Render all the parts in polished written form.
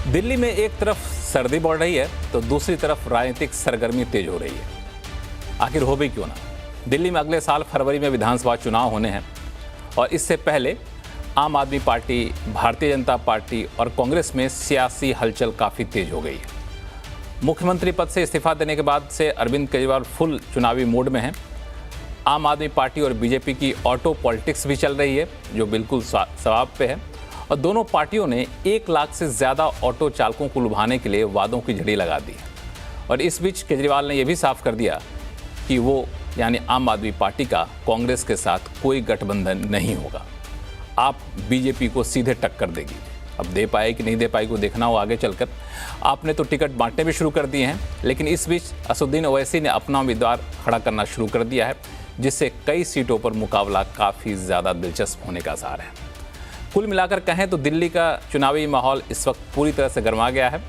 दिल्ली में एक तरफ सर्दी बढ़ रही है तो दूसरी तरफ राजनीतिक सरगर्मी तेज हो रही है। आखिर हो भी क्यों ना। दिल्ली में अगले साल फरवरी में विधानसभा चुनाव होने हैं और इससे पहले आम आदमी पार्टी, भारतीय जनता पार्टी और कांग्रेस में सियासी हलचल काफ़ी तेज हो गई है। मुख्यमंत्री पद से इस्तीफा देने के बाद से अरविंद केजरीवाल फुल चुनावी मूड में हैं। आम आदमी पार्टी और बीजेपी की ऑटो पॉलिटिक्स भी चल रही है जो बिल्कुल सवाब पे है और दोनों पार्टियों ने 1 लाख से ज़्यादा ऑटो चालकों को लुभाने के लिए वादों की झड़ी लगा दी है। और इस बीच केजरीवाल ने यह भी साफ कर दिया कि वो यानी आम आदमी पार्टी का कांग्रेस के साथ कोई गठबंधन नहीं होगा। आप बीजेपी को सीधे टक्कर देगी। अब दे पाए कि नहीं दे पाए को देखना हो आगे चलकर। आपने तो टिकट बांटने भी शुरू कर दिए हैं, लेकिन इस बीच असदुद्दीन ओवैसी ने अपना उम्मीदवार खड़ा करना शुरू कर दिया है, जिससे कई सीटों पर मुकाबला काफ़ी ज़्यादा दिलचस्प होने का आसार है। कुल मिलाकर कहें तो दिल्ली का चुनावी माहौल इस वक्त पूरी तरह से गर्मा गया है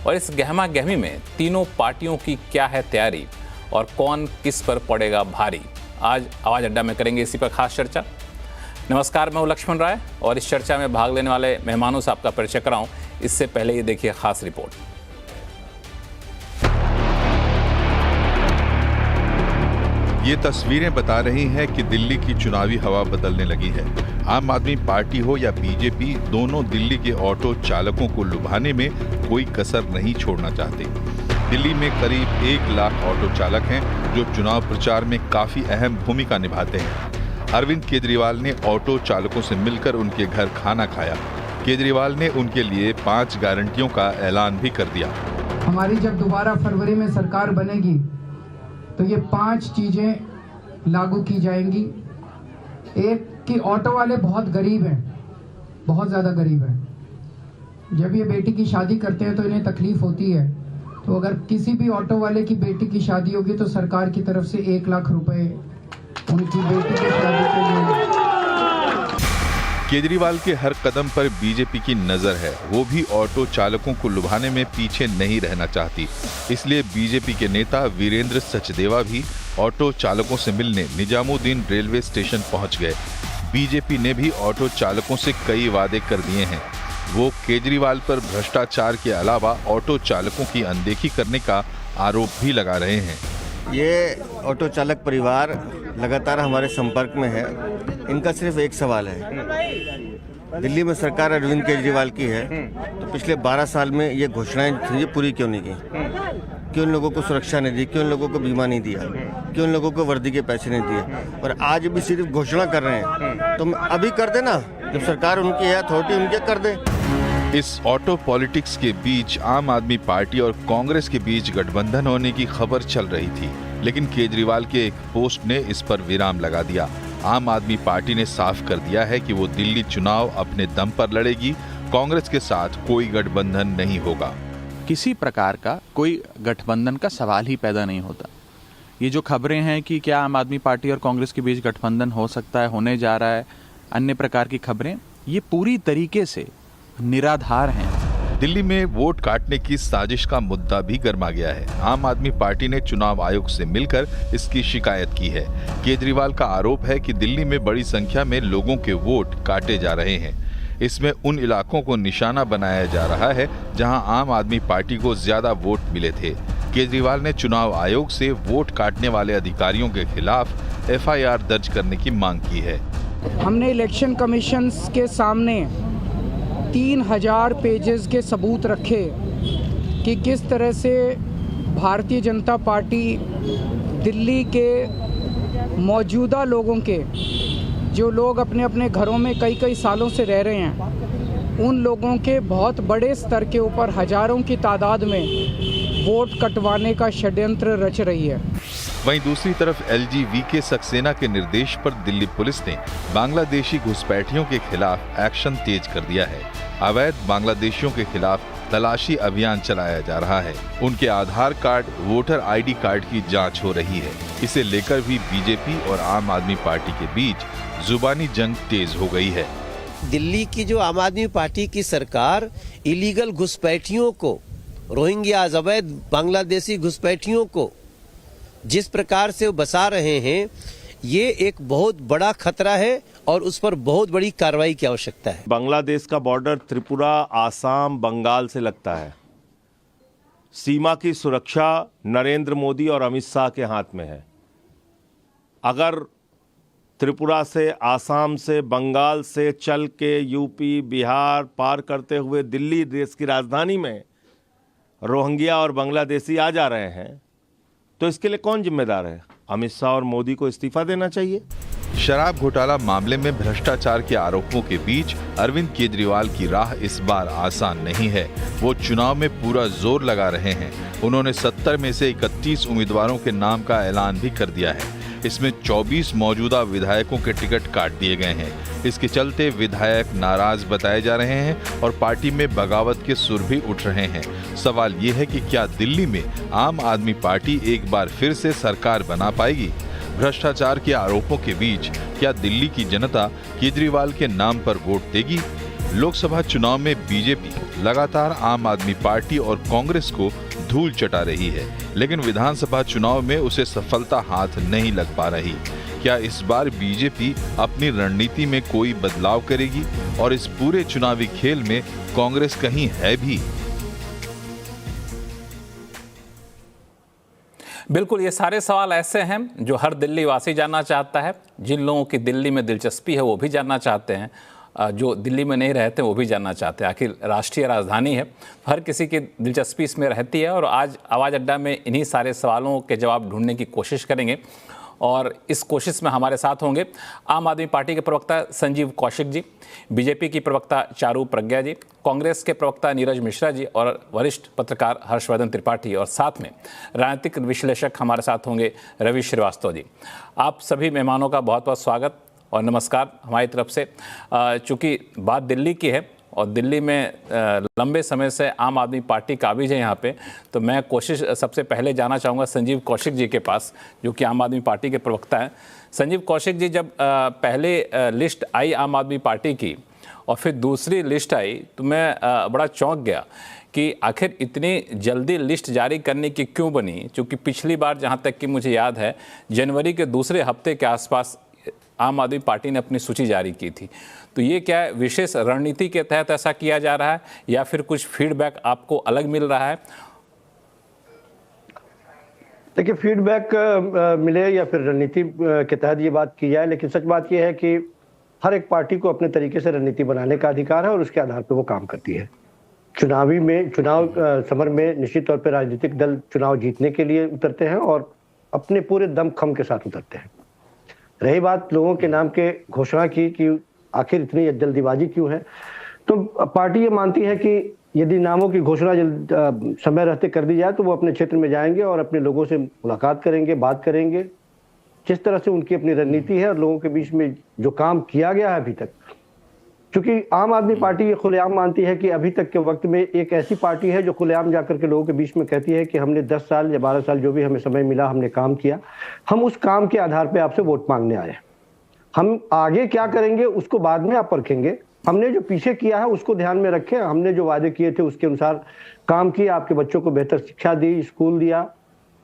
और इस गहमा गहमी में तीनों पार्टियों की क्या है तैयारी और कौन किस पर पड़ेगा भारी, आज आवाज़ अड्डा में करेंगे इसी पर खास चर्चा। नमस्कार, मैं हूं लक्ष्मण राय और इस चर्चा में भाग लेने वाले मेहमानों से आपका परिचय कराऊं इससे पहले ये देखिए खास रिपोर्ट। ये तस्वीरें बता रही हैं कि दिल्ली की चुनावी हवा बदलने लगी है। आम आदमी पार्टी हो या बीजेपी, दोनों दिल्ली के ऑटो चालकों को लुभाने में कोई कसर नहीं छोड़ना चाहते। दिल्ली में करीब 1 लाख ऑटो चालक हैं जो चुनाव प्रचार में काफी अहम भूमिका निभाते हैं। अरविंद केजरीवाल ने ऑटो चालकों से मिलकर उनके घर खाना खाया। केजरीवाल ने उनके लिए 5 गारंटियों का ऐलान भी कर दिया। हमारी जब दोबारा फरवरी में सरकार बनेगी तो ये 5 चीजें लागू की जाएंगी। एक कि ऑटो वाले बहुत गरीब हैं, बहुत ज़्यादा गरीब हैं। जब ये बेटी की शादी करते हैं तो इन्हें तकलीफ होती है, तो अगर किसी भी ऑटो वाले की बेटी की शादी होगी तो सरकार की तरफ से 1 लाख रुपए उनकी बेटी की शादी के लिए। केजरीवाल के हर कदम पर बीजेपी की नजर है। वो भी ऑटो चालकों को लुभाने में पीछे नहीं रहना चाहती। इसलिए बीजेपी के नेता वीरेंद्र सचदेवा भी ऑटो चालकों से मिलने निजामुद्दीन रेलवे स्टेशन पहुंच गए। बीजेपी ने भी ऑटो चालकों से कई वादे कर दिए हैं। वो केजरीवाल पर भ्रष्टाचार के अलावा ऑटो चालकों की अनदेखी करने का आरोप भी लगा रहे हैं। ये ऑटो चालक परिवार लगातार हमारे संपर्क में है। इनका सिर्फ एक सवाल है, दिल्ली में सरकार अरविंद केजरीवाल की है तो पिछले 12 साल में ये घोषणाएं थी, ये पूरी क्यों नहीं की? क्यों उन लोगों को सुरक्षा नहीं दी? क्यों उन लोगों को बीमा नहीं दिया? क्यों उन लोगों को वर्दी के पैसे नहीं दिए? और आज भी सिर्फ घोषणा कर रहे हैं। तो अभी कर देना, जब सरकार उनकी है, अथॉरिटी उनके कर दे। इस ऑटो पॉलिटिक्स के बीच आम आदमी पार्टी और कांग्रेस के बीच गठबंधन होने की खबर चल रही थी, लेकिन केजरीवाल के एक पोस्ट ने इस पर विराम लगा दिया। आम आदमी पार्टी ने साफ कर दिया है कि वो दिल्ली चुनाव अपने दम पर लड़ेगी। कांग्रेस के साथ कोई गठबंधन नहीं होगा। किसी प्रकार का कोई गठबंधन का सवाल ही पैदा नहीं होता। ये जो खबरें हैं कि क्या आम आदमी पार्टी और कांग्रेस के बीच गठबंधन हो सकता है, होने जा रहा है, अन्य प्रकार की खबरें, ये पूरी तरीके से निराधार हैं। दिल्ली में वोट काटने की साजिश का मुद्दा भी गर्मा गया है। आम आदमी पार्टी ने चुनाव आयोग से मिलकर इसकी शिकायत की है। केजरीवाल का आरोप है कि दिल्ली में बड़ी संख्या में लोगों के वोट काटे जा रहे हैं। इसमें उन इलाकों को निशाना बनाया जा रहा है जहां आम आदमी पार्टी को ज्यादा वोट मिले थे। केजरीवाल ने चुनाव आयोग से वोट काटने वाले अधिकारियों के खिलाफ FIR दर्ज करने की मांग की है। हमने इलेक्शन कमीशन के सामने 3000 पेजेस के सबूत रखे कि किस तरह से भारतीय जनता पार्टी दिल्ली के मौजूदा लोगों के, जो लोग अपने अपने घरों में कई सालों से रह रहे हैं, उन लोगों के बहुत बड़े स्तर के ऊपर हजारों की तादाद में वोट कटवाने का षड्यंत्र रच रही है। वहीं दूसरी तरफ LG-VK सक्सेना के निर्देश पर दिल्ली पुलिस ने बांग्लादेशी घुसपैठियों के खिलाफ एक्शन तेज कर दिया है। अवैध बांग्लादेशियों के खिलाफ तलाशी अभियान चलाया जा रहा है। उनके आधार कार्ड, वोटर ID कार्ड की जांच हो रही है। इसे लेकर भी बीजेपी और आम आदमी पार्टी के बीच जुबानी जंग तेज हो गई है। दिल्ली की जो आम आदमी पार्टी की सरकार इलीगल घुसपैठियों को, रोहिंग्या अवैध बांग्लादेशी घुसपैठियों को जिस प्रकार से वो बसा रहे हैं, ये एक बहुत बड़ा खतरा है और उस पर बहुत बड़ी कार्रवाई की आवश्यकता है। बांग्लादेश का बॉर्डर त्रिपुरा, आसाम, बंगाल से लगता है। सीमा की सुरक्षा नरेंद्र मोदी और अमित शाह के हाथ में है। अगर त्रिपुरा से, आसाम से, बंगाल से चल के यूपी, बिहार पार करते हुए दिल्ली, देश की राजधानी में रोहिंग्या और बांग्लादेशी आ जा रहे हैं, तो इसके लिए कौन जिम्मेदार है? अमित शाह और मोदी को इस्तीफा देना चाहिए। शराब घोटाला मामले में भ्रष्टाचार के आरोपों के बीच अरविंद केजरीवाल की राह इस बार आसान नहीं है। वो चुनाव में पूरा जोर लगा रहे हैं। उन्होंने 70 में से 31 उम्मीदवारों के नाम का ऐलान भी कर दिया है। इसमें 24 मौजूदा विधायकों के टिकट काट दिए गए हैं। इसके चलते विधायक नाराज बताए जा रहे हैं और पार्टी में बगावत के सुर भी उठ रहे हैं। सवाल ये है कि क्या दिल्ली में आम आदमी पार्टी एक बार फिर से सरकार बना पाएगी? भ्रष्टाचार के आरोपों के बीच क्या दिल्ली की जनता केजरीवाल के नाम पर वोट देगी? लोकसभा चुनाव में बीजेपी लगातार आम आदमी पार्टी और कांग्रेस को धूल चटा रही है, लेकिन विधानसभा चुनाव में उसे सफलता हाथ नहीं लग पा रही। क्या इस बार बीजेपी अपनी रणनीति में कोई बदलाव करेगी और इस पूरे चुनावी खेल में कांग्रेस कहीं है भी? बिल्कुल, ये सारे सवाल ऐसे हैं जो हर दिल्ली वासी जानना चाहता है। जिन लोगों की दिल्ली में दिलचस्पी है वो भी जानना चाहते हैं, जो दिल्ली में नहीं रहते वो भी जानना चाहते हैं। आखिर राष्ट्रीय राजधानी है, हर किसी की दिलचस्पी इसमें रहती है और आज आवाज़ अड्डा में इन्हीं सारे सवालों के जवाब ढूंढने की कोशिश करेंगे। और इस कोशिश में हमारे साथ होंगे आम आदमी पार्टी के प्रवक्ता संजीव कौशिक जी, बीजेपी की प्रवक्ता चारू प्रज्ञा जी, कांग्रेस के प्रवक्ता नीरज मिश्रा जी और वरिष्ठ पत्रकार हर्षवर्धन त्रिपाठी, और साथ में राजनीतिक विश्लेषक हमारे साथ होंगे रवि श्रीवास्तव जी। आप सभी मेहमानों का बहुत बहुत स्वागत और नमस्कार हमारी तरफ से। चूँकि बात दिल्ली की है और दिल्ली में लंबे समय से आम आदमी पार्टी काबिज है यहाँ पे, तो मैं कोशिश सबसे पहले जाना चाहूँगा संजीव कौशिक जी के पास, जो कि आम आदमी पार्टी के प्रवक्ता हैं। संजीव कौशिक जी, जब पहले लिस्ट आई आम आदमी पार्टी की और फिर दूसरी लिस्ट आई, तो मैं बड़ा चौंक गया कि आखिर इतनी जल्दी लिस्ट जारी करने की क्यों बनी। चूँकि पिछली बार जहाँ तक कि मुझे याद है जनवरी के दूसरे हफ्ते के आसपास आम आदमी पार्टी ने अपनी सूची जारी की थी। तो ये क्या विशेष रणनीति के तहत ऐसा किया जा रहा है या फिर कुछ फीडबैक आपको अलग मिल रहा है? देखिए, फीडबैक मिले या फिर रणनीति के तहत ये बात की जाए, लेकिन सच बात यह है कि हर एक पार्टी को अपने तरीके से रणनीति बनाने का अधिकार है और उसके आधार पर वो काम करती है। चुनाव समर में निश्चित तौर पर राजनीतिक दल चुनाव जीतने के लिए उतरते हैं और अपने पूरे दमखम के साथ उतरते हैं। रही बात लोगों के नाम के घोषणा की कि आखिर इतनी जल्दीबाजी क्यों है, तो पार्टी ये मानती है कि यदि नामों की घोषणा समय रहते कर दी जाए तो वो अपने क्षेत्र में जाएंगे और अपने लोगों से मुलाकात करेंगे, बात करेंगे। जिस तरह से उनकी अपनी रणनीति है और लोगों के बीच में जो काम किया गया है अभी तक, क्योंकि आम आदमी पार्टी ये खुलेआम मानती है कि अभी तक के वक्त में एक ऐसी पार्टी है जो खुलेआम जाकर के लोगों के बीच में कहती है कि हमने 10 साल या 12 साल जो भी हमें समय मिला हमने काम किया, हम उस काम के आधार पे आपसे वोट मांगने आए। हम आगे क्या करेंगे उसको बाद में आप परखेंगे। हमने जो पीछे किया है उसको ध्यान में रखें। हमने जो वादे किए थे उसके अनुसार काम किया। आपके बच्चों को बेहतर शिक्षा दी, स्कूल दिया,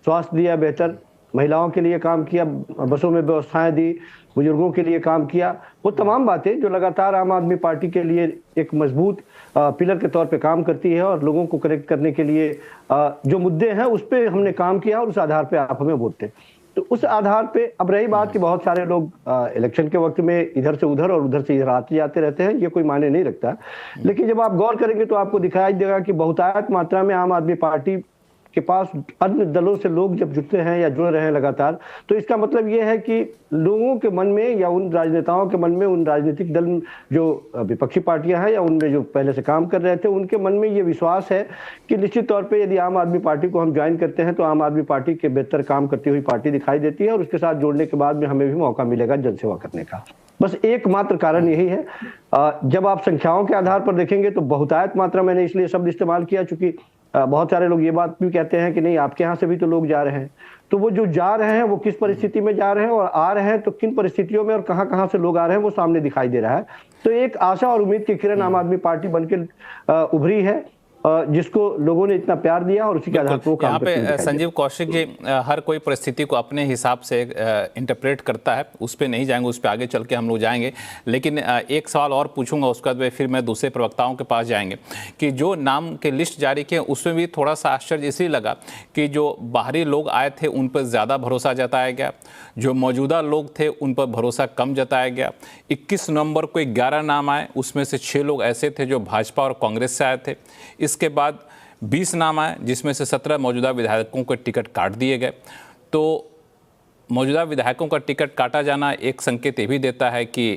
स्वास्थ्य दिया बेहतर, महिलाओं के लिए काम किया, बसों में व्यवस्थाएं दी, बुजुर्गों के लिए काम किया। वो तमाम बातें जो लगातार आम आदमी पार्टी के लिए एक मजबूत पिलर के तौर पे काम करती है और लोगों को कनेक्ट करने के लिए जो मुद्दे हैं उस पर हमने काम किया और उस आधार पे आप हमें वोट दें। तो उस आधार पे अब रही बात कि बहुत सारे लोग इलेक्शन के वक्त में इधर से उधर और उधर से इधर आते जाते रहते हैं, ये कोई मायने नहीं रखता। लेकिन जब आप गौर करेंगे तो आपको दिखाई देगा कि बहुतायत मात्रा में आम आदमी पार्टी के पास अन्य दलों से लोग जब जुड़ते हैं या जुड़ रहे हैं लगातार, तो इसका मतलब ये है कि लोगों के मन में या उन राजनेताओं के मन में, उन राजनीतिक दल जो विपक्षी पार्टियां हैं या उनमें जो पहले से काम कर रहे थे, उनके मन में ये विश्वास है कि निश्चित तौर पे यदि आम आदमी पार्टी को हम ज्वाइन करते हैं तो आम आदमी पार्टी के बेहतर काम करती हुई पार्टी दिखाई देती है और उसके साथ जोड़ने के बाद में हमें भी मौका मिलेगा जनसेवा करने का। बस एकमात्र कारण यही है। जब आप संख्याओं के आधार पर देखेंगे तो बहुतायत मात्रा, मैंने इसलिए शब्द इस्तेमाल किया चूंकि बहुत सारे लोग ये बात भी कहते हैं कि नहीं आपके यहाँ से भी तो लोग जा रहे हैं। तो वो जो जा रहे हैं वो किस परिस्थिति में जा रहे हैं और आ रहे हैं तो किन परिस्थितियों में और कहाँ कहाँ से लोग आ रहे हैं वो सामने दिखाई दे रहा है। तो एक आशा और उम्मीद की किरण आम आदमी पार्टी बनकर उभरी है जिसको लोगों ने इतना प्यार दिया और उसी के आधार पर वो काम यहाँ करते हुए पे दिखाई दिया। संजीव कौशिक जी, हर कोई परिस्थिति को अपने हिसाब से इंटरप्रेट करता है, उस पर नहीं जाएंगे, उस पर आगे चल के हम लोग जाएंगे। लेकिन एक सवाल और पूछूंगा, उसके बाद फिर मैं दूसरे प्रवक्ताओं के पास जाएंगे कि जो नाम के लिस्ट जारी किए उसमें भी थोड़ा सा आश्चर्य इसलिए लगा कि जो बाहरी लोग आए थे उन पर ज़्यादा भरोसा जताया गया, जो मौजूदा लोग थे उन पर भरोसा कम जताया गया। 21 नवंबर को 11 नाम आए, उसमें से 6 लोग ऐसे थे जो भाजपा और कांग्रेस से आए थे। इसके बाद 20 नाम आए, जिसमें से 17 मौजूदा विधायकों के टिकट काट दिए गए। तो मौजूदा विधायकों का टिकट काटा जाना एक संकेत ये भी देता है कि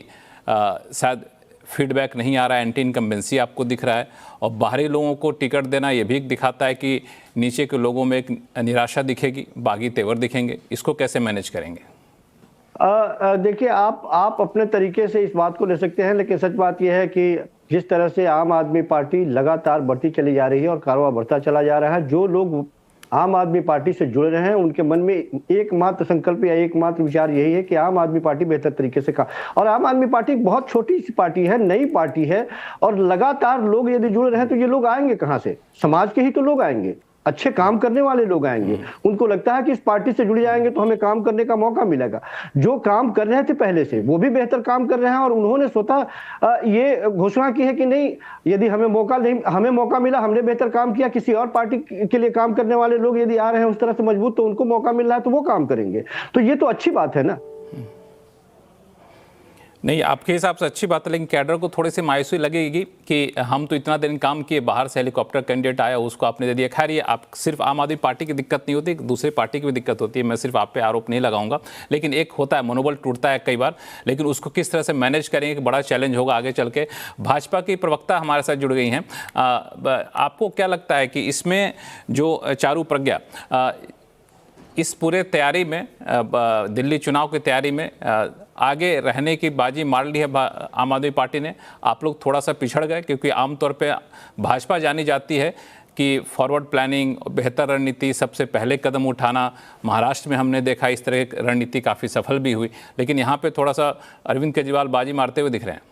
शायद फीडबैक नहीं आ रहा है, एंटी इनकम्बेंसी आपको दिख रहा है, और बाहरी लोगों को टिकट देना ये भी दिखाता है कि नीचे के लोगों में एक निराशा दिखेगी, बागी तेवर दिखेंगे। इसको कैसे मैनेज करेंगे? देखिए, आप अपने तरीके से इस बात को ले सकते हैं, लेकिन सच बात यह है कि जिस तरह से आम आदमी पार्टी लगातार बढ़ती चली जा रही है और कारवां बढ़ता चला जा रहा है, जो लोग आम आदमी पार्टी से जुड़े रहे हैं उनके मन में एकमात्र संकल्प या एकमात्र विचार यही है कि आम आदमी पार्टी बेहतर तरीके से और आम आदमी पार्टी एक बहुत छोटी सी पार्टी है, नई पार्टी है, और लगातार लोग यदि जुड़े रहे तो ये लोग आएंगे कहां से? समाज के ही तो लोग आएंगे, अच्छे काम करने वाले लोग आएंगे। उनको लगता है कि इस पार्टी से जुड़ जाएंगे तो हमें काम करने का मौका मिलेगा। जो काम कर रहे थे पहले से वो भी बेहतर काम कर रहे हैं, और उन्होंने स्वतः ये घोषणा की है कि नहीं, यदि हमें मौका मिला, हमने बेहतर काम किया, किसी और पार्टी के लिए काम करने वाले लोग यदि आ रहे हैं उस तरह से मजबूत, तो उनको मौका मिल रहा है तो वो काम करेंगे। तो ये तो अच्छी बात है ना। नहीं, आपके हिसाब से अच्छी बात है, लेकिन कैडर को थोड़ी सी मायूसी लगेगी कि हम तो इतना दिन काम किए, बाहर से हेलीकॉप्टर कैंडिडेट आया, उसको आपने दे दिया। खैर, ये आप सिर्फ आम आदमी पार्टी की दिक्कत नहीं होती, दूसरी पार्टी की भी दिक्कत होती है। मैं सिर्फ आप पे आरोप नहीं लगाऊंगा, लेकिन एक होता है, मनोबल टूटता है कई बार, लेकिन उसको किस तरह से मैनेज करेंगे, बड़ा चैलेंज होगा आगे चल के। भाजपा की प्रवक्ता हमारे साथ जुड़ गई हैं। आपको क्या लगता है कि इसमें जो चारू प्रज्ञा इस पूरे तैयारी में, दिल्ली चुनाव की तैयारी में आगे रहने की बाजी मार ली है आम आदमी पार्टी ने? आप लोग थोड़ा सा पिछड़ गए, क्योंकि आमतौर पे भाजपा जानी जाती है कि फॉरवर्ड प्लानिंग, बेहतर रणनीति, सबसे पहले कदम उठाना। महाराष्ट्र में हमने देखा इस तरह की रणनीति काफ़ी सफल भी हुई, लेकिन यहाँ पे थोड़ा सा अरविंद केजरीवाल बाजी मारते हुए दिख रहे हैं।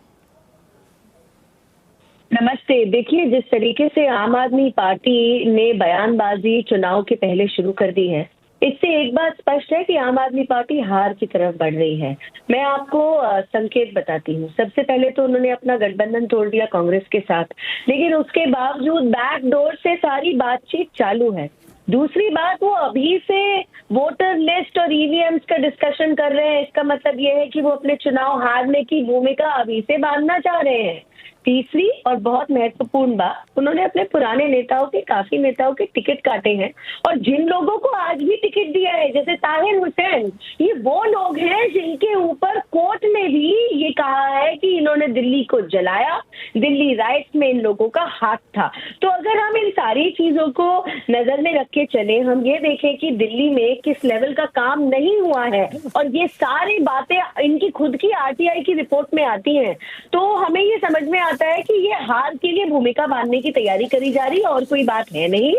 नमस्ते। देखिए, जिस तरीके से आम आदमी पार्टी ने बयानबाजी चुनाव के पहले शुरू कर दी है, इससे एक बात स्पष्ट है कि आम आदमी पार्टी हार की तरफ बढ़ रही है। मैं आपको संकेत बताती हूँ। सबसे पहले तो उन्होंने अपना गठबंधन तोड़ दिया कांग्रेस के साथ, लेकिन उसके बावजूद बैकडोर से सारी बातचीत चालू है। दूसरी बात, वो अभी से वोटर लिस्ट और ईवीएम्स का डिस्कशन कर रहे हैं। इसका मतलब ये है कि वो अपने चुनाव हारने की भूमिका अभी से बांधना चाह रहे हैं। तीसरी और बहुत महत्वपूर्ण बात, उन्होंने अपने पुराने नेताओं के, काफी नेताओं के टिकट काटे हैं, और जिन लोगों को आज भी टिकट दिया है, जैसे ताहिर हुसैन, ये वो लोग हैं जिनके ऊपर कोर्ट ने भी ये कहा है कि इन्होंने दिल्ली को जलाया, दिल्ली राइट्स में इन लोगों का हाथ था। तो अगर हम इन सारी चीजों को नजर में रख के चले, हम ये देखें कि दिल्ली में किस लेवल का काम नहीं हुआ है, और ये सारी बातें इनकी खुद की आरटीआई की रिपोर्ट में आती हैं, तो हमें ये समझ में आता है कि ये हार के लिए भूमिका बांधने की तैयारी करी जा रही है, और कोई बात है नहीं।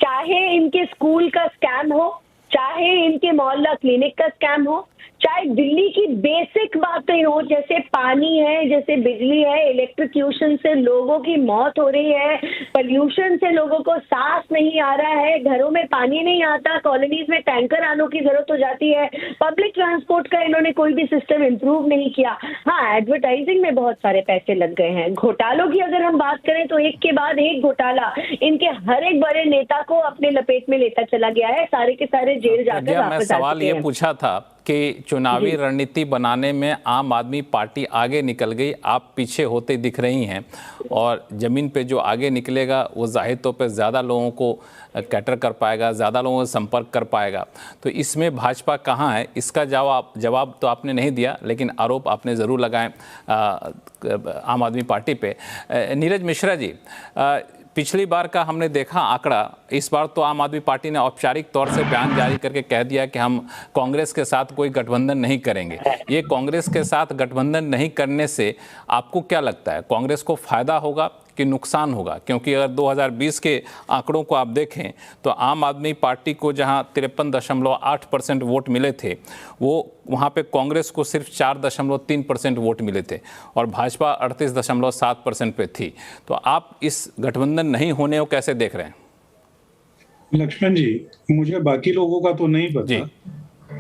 चाहे इनके स्कूल का स्कैम हो, चाहे इनके मोहल्ला क्लिनिक का स्कैम हो, चाहे दिल्ली की बेसिक बातें हो, जैसे पानी है, जैसे बिजली है, इलेक्ट्रिक्यूशन से लोगों की मौत हो रही है, पोल्यूशन से लोगों को सांस नहीं आ रहा है, घरों में पानी नहीं आता, कॉलोनीज में टैंकर आने की जरूरत हो जाती है, पब्लिक ट्रांसपोर्ट का इन्होंने कोई भी सिस्टम इंप्रूव नहीं किया। हाँ, एडवर्टाइजिंग में बहुत सारे पैसे लग गए हैं। घोटालों की अगर हम बात करें तो एक के बाद एक घोटाला इनके हर एक बड़े नेता को अपने लपेट में लेता चला गया है। सारे के सारे जेल जाकर वापस आ चुके हैं। सवाल ये पूछा था कि चुनावी रणनीति बनाने में आम आदमी पार्टी आगे निकल गई, आप पीछे होते दिख रही हैं, और ज़मीन पे जो आगे निकलेगा वो जाहिर तौर पे ज़्यादा लोगों को कैटर कर पाएगा, ज़्यादा लोगों से संपर्क कर पाएगा। तो इसमें भाजपा कहाँ है? इसका जवाब तो आपने नहीं दिया, लेकिन आरोप आपने ज़रूर लगाए आम आदमी पार्टी पे। नीरज मिश्रा जी, पिछली बार का हमने देखा आंकड़ा, इस बार तो आम आदमी पार्टी ने औपचारिक तौर से बयान जारी करके कह दिया कि हम कांग्रेस के साथ कोई गठबंधन नहीं करेंगे। ये कांग्रेस के साथ गठबंधन नहीं करने से आपको क्या लगता है, कांग्रेस को फायदा होगा कि नुकसान होगा? क्योंकि अगर 2020 के आंकड़ों को आप देखें तो आम आदमी पार्टी को जहां 53.8% वोट मिले थे, वो वहां पे कांग्रेस को सिर्फ 4.3% वोट मिले थे और भाजपा 38.7% पे थी। तो आप इस गठबंधन नहीं होने को कैसे देख रहे हैं? लक्ष्मण जी, मुझे बाकी लोगों का तो नहीं पता,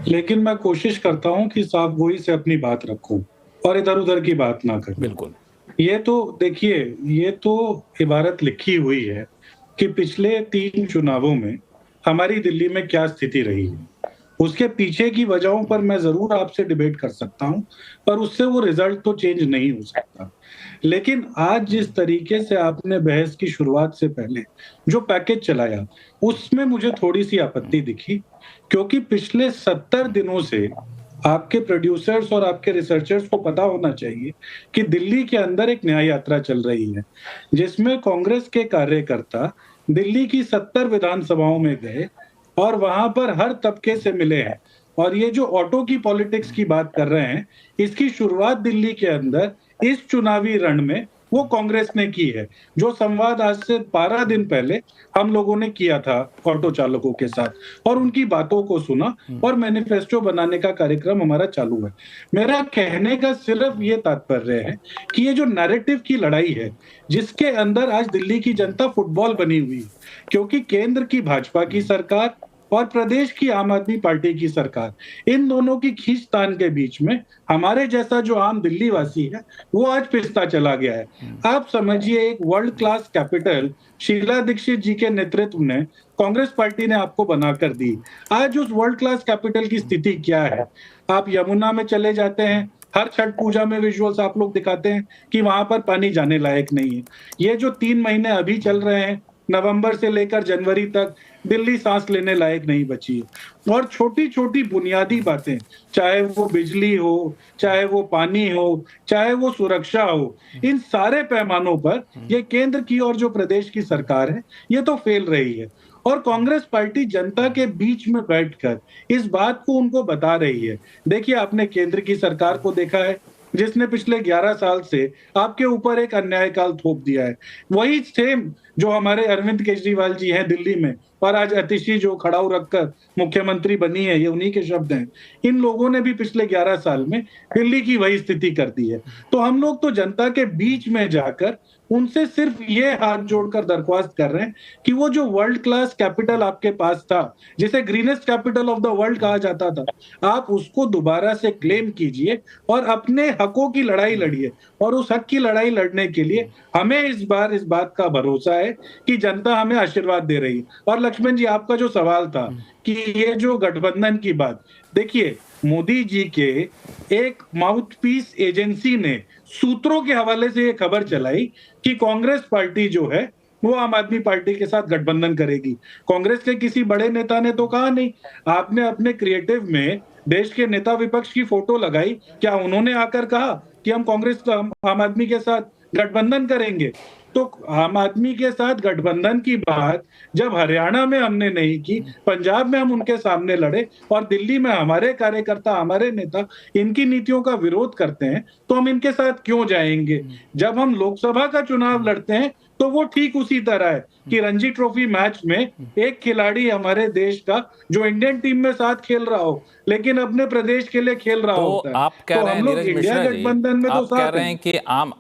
लेकिन मैं कोशिश करता हूं कि साफ गोई से अपनी बात रखूं और इधर उधर की बात ना करूं। बिल्कुल। ये तो देखिए, ये तो इबारत लिखी हुई है कि पिछले 3 चुनावों में हमारी दिल्ली में क्या स्थिति रही है। उसके पीछे की वजहों पर मैं जरूर आपसे डिबेट कर सकता हूं, पर उससे वो रिजल्ट तो चेंज नहीं हो सकता। लेकिन आज जिस तरीके से आपने बहस की शुरुआत से पहले जो पैकेज चलाया, उसमें मुझे थोड़ी सी आपत्ति दिखी, क्योंकि पिछले 70 दिनों से आपके प्रोड्यूसर्स और आपके रिसर्चर्स को पता होना चाहिए कि दिल्ली के अंदर एक न्याय यात्रा चल रही है, जिसमें कांग्रेस के कार्यकर्ता दिल्ली की 70 विधानसभाओं में गए और वहां पर हर तबके से मिले हैं। और ये जो ऑटो की पॉलिटिक्स की बात कर रहे हैं, इसकी शुरुआत दिल्ली के अंदर इस चुनावी रण में वो कांग्रेस ने की है। जो संवाद आज से 12 दिन पहले हम लोगों ने किया था ऑटो चालकों के साथ और उनकी बातों को सुना और मैनिफेस्टो बनाने का कार्यक्रम हमारा चालू है। मेरा कहने का सिर्फ ये तात्पर्य है कि ये जो नैरेटिव की लड़ाई है, जिसके अंदर आज दिल्ली की जनता फुटबॉल बनी हुई है, क्योंकि केंद्र की भाजपा की सरकार और प्रदेश की आम आदमी पार्टी की सरकार, इन दोनों की खींचतान के बीच में हमारे जैसा जो आम दिल्ली वासी है वो आज पिसता चला गया है। आप समझिए, एक world class capital Sheila Dikshit ji के नेतृत्व में कांग्रेस पार्टी ने आपको बनाकर दी। आज उस वर्ल्ड क्लास कैपिटल की स्थिति क्या है? आप यमुना में चले जाते हैं, हर छठ पूजा में विजुअल्स आप लोग दिखाते हैं कि वहां पर पानी जाने लायक नहीं है। ये जो 3 महीने अभी चल रहे हैं, नवंबर से लेकर जनवरी तक, दिल्ली सांस लेने लायक नहीं बची है। और छोटी छोटी बुनियादी बातें, चाहे वो बिजली हो, चाहे वो पानी हो, चाहे वो सुरक्षा हो, इन सारे पैमानों पर ये केंद्र की और जो प्रदेश की सरकार है, ये तो फेल रही है। और कांग्रेस पार्टी जनता के बीच में बैठकर इस बात को उनको बता रही है। देखिए, आपने केंद्र की सरकार को देखा है, जिसने पिछले 11 साल से आपके ऊपर एक अन्याय काल थोप दिया है। वही सेम जो हमारे अरविंद केजरीवाल जी हैं दिल्ली में, और आज अतिशी जो खड़ाऊ रखकर मुख्यमंत्री बनी है, ये उन्हीं के शब्द हैं। इन लोगों ने भी पिछले 11 साल में दिल्ली की वही स्थिति कर दी है। तो हम लोग तो जनता के बीच में जाकर उनसे सिर्फ ये हाथ जोड़कर दरख्वास्त कर रहे हैं कि वो जो वर्ल्ड क्लास कैपिटल आपके पास था, जिसे greenest capital of the world कहा जाता था, आप उसको दोबारा से क्लेम कीजिए और अपने हकों की लड़ाई लड़िए। और उस हक की लड़ाई लड़ने के लिए हमें इस बार इस बात का भरोसा है कि जनता हमें आशीर्वाद दे रही है। और लक्ष्मण जी, आपका जो सवाल था कि ये जो गठबंधन की बात, देखिए, मोदी जी के एक माउथपीस एजेंसी ने सूत्रों के हवाले से ये खबर चलाई कि कांग्रेस पार्टी जो है वो आम आदमी पार्टी के साथ गठबंधन करेगी। कांग्रेस के किसी बड़े नेता ने तो कहा नहीं। आपने अपने क्रिएटिव में देश के नेता विपक्ष की फोटो लगाई, क्या उन्होंने आकर कहा कि हम कांग्रेस आम आदमी के साथ गठबंधन करेंगे? तो आम आदमी के साथ गठबंधन की बात जब हरियाणा में हमने नहीं की, पंजाब में हम उनके सामने लड़े और दिल्ली में हमारे कार्यकर्ता, हमारे नेता इनकी नीतियों का विरोध करते हैं, तो हम इनके साथ क्यों जाएंगे? जब हम लोकसभा का चुनाव लड़ते हैं तो वो ठीक उसी तरह है कि रणजी ट्रॉफी मैच में एक खिलाड़ी हमारे देश का जो इंडियन टीम में साथ खेल रहा हो, लेकिन अपने प्रदेश के लिए खेल रहा होता है। आप कह रहे हैं, नीरज मिश्रा जी, गठबंधन में आप तो कह साथ रहे हैं कि आम